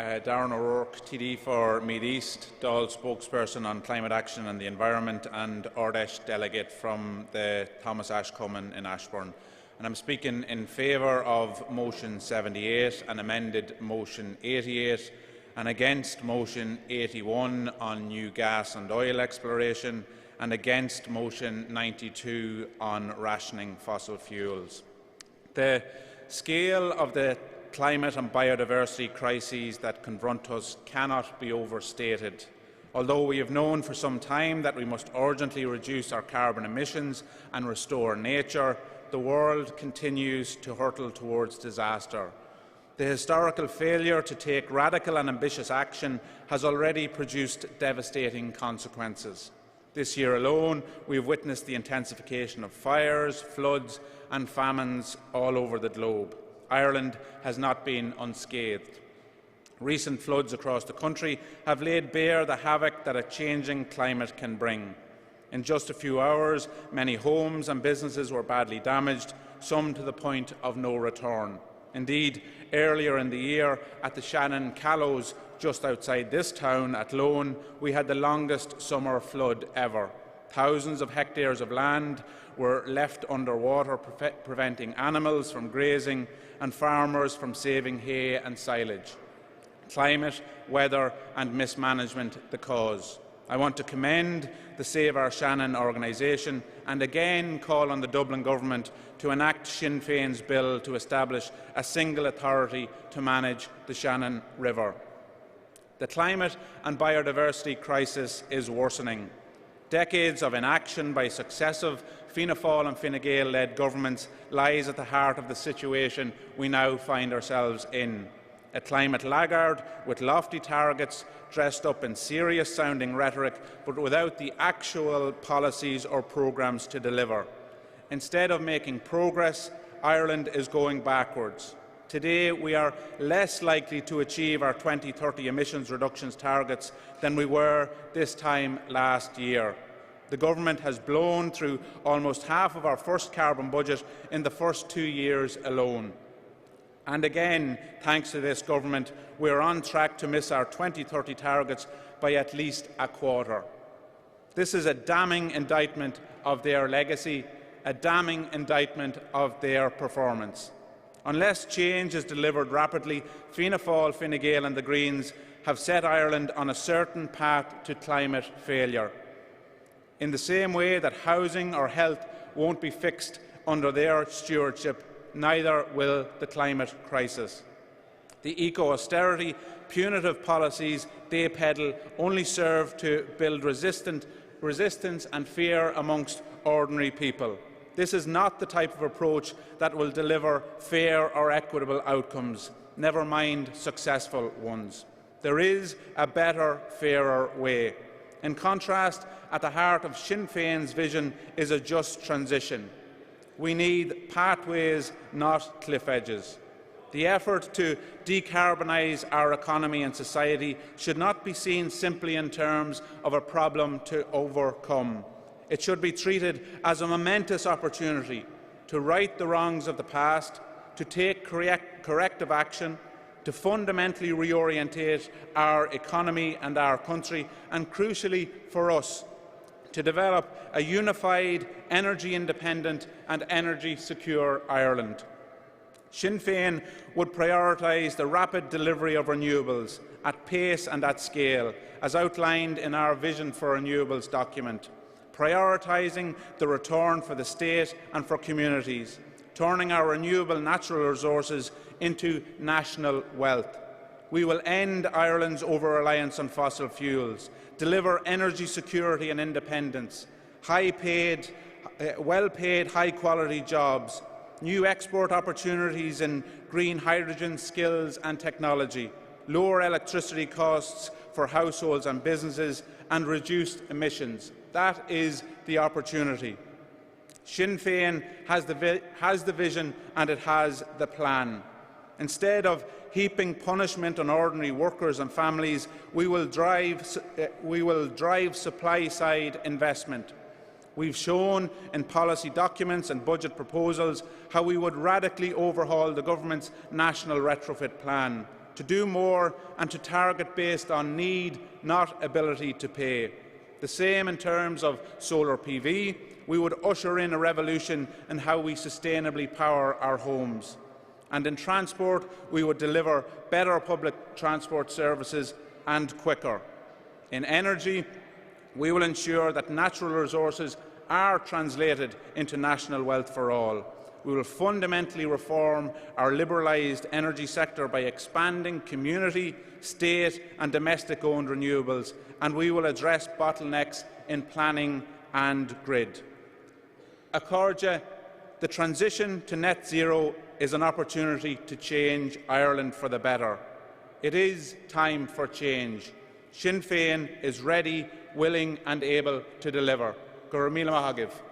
Darren O'Rourke, TD for Meath East, Dáil spokesperson on climate action and the environment, and Ardesh delegate from the Thomas Ashe Common in Ashbourne. And I'm speaking in favour of motion 78 and amended motion 88, and against motion 81 on new gas and oil exploration, and against motion 92 on rationing fossil fuels. The scale of the climate and biodiversity crises that confront us cannot be overstated. Although we have known for some time that we must urgently reduce our carbon emissions and restore nature, the world continues to hurtle towards disaster. The historical failure to take radical and ambitious action has already produced devastating consequences. This year alone, we have witnessed the intensification of fires, floods and famines all over the globe. Ireland has not been unscathed. Recent floods across the country have laid bare the havoc that a changing climate can bring. In just a few hours, many homes and businesses were badly damaged, some to the point of no return. Indeed, earlier in the year, at the Shannon Callows, just outside this town at Lone, we had the longest summer flood ever. Thousands of hectares of land were left under water, preventing animals from grazing and farmers from saving hay and silage. Climate, weather and mismanagement the cause. I want to commend the Save Our Shannon organisation and again call on the Dublin Government to enact Sinn Féin's bill to establish a single authority to manage the Shannon River. The climate and biodiversity crisis is worsening. Decades of inaction by successive Fianna Fail and Fine Gael-led governments lies at the heart of the situation we now find ourselves in. A climate laggard with lofty targets dressed up in serious-sounding rhetoric, but without the actual policies or programmes to deliver. Instead of making progress, Ireland is going backwards. Today, we are less likely to achieve our 2030 emissions reductions targets than we were this time last year. The Government has blown through almost half of our first carbon budget in the first 2 years alone. And again, thanks to this Government, we are on track to miss our 2030 targets by at least a quarter. This is a damning indictment of their legacy, a damning indictment of their performance. Unless change is delivered rapidly, Fianna Fail, Fine Gael and the Greens have set Ireland on a certain path to climate failure. In the same way that housing or health won't be fixed under their stewardship, neither will the climate crisis. The eco-austerity, punitive policies they peddle only serve to build resistance and fear amongst ordinary people. This is not the type of approach that will deliver fair or equitable outcomes, never mind successful ones. There is a better, fairer way. In contrast, at the heart of Sinn Féin's vision is a just transition. We need pathways, not cliff edges. The effort to decarbonise our economy and society should not be seen simply in terms of a problem to overcome. It should be treated as a momentous opportunity to right the wrongs of the past, to take corrective action, to fundamentally reorientate our economy and our country, and crucially for us, to develop a unified, energy-independent and energy-secure Ireland. Sinn Féin would prioritise the rapid delivery of renewables at pace and at scale, as outlined in our Vision for Renewables document, prioritising the return for the state and for communities, turning our renewable natural resources into national wealth. We will end Ireland's over-reliance on fossil fuels, deliver energy security and independence, well-paid, high-quality jobs, new export opportunities in green hydrogen, skills and technology, lower electricity costs for households and businesses, and reduced emissions. That is the opportunity. Sinn Féin has the vision and it has the plan. Instead of heaping punishment on ordinary workers and families, we will drive supply-side investment. We've shown in policy documents and budget proposals how we would radically overhaul the Government's national retrofit plan to do more and to target based on need, not ability to pay. The same in terms of solar PV. We would usher in a revolution in how we sustainably power our homes. And in transport, we would deliver better public transport services and quicker. In energy, we will ensure that natural resources are translated into national wealth for all. We will fundamentally reform our liberalised energy sector by expanding community, state and domestic-owned renewables, and we will address bottlenecks in planning and grid. Accordia, the transition to net zero is an opportunity to change Ireland for the better. It is time for change. Sinn Féin is ready, willing and able to deliver. Gur míle maith agaibh.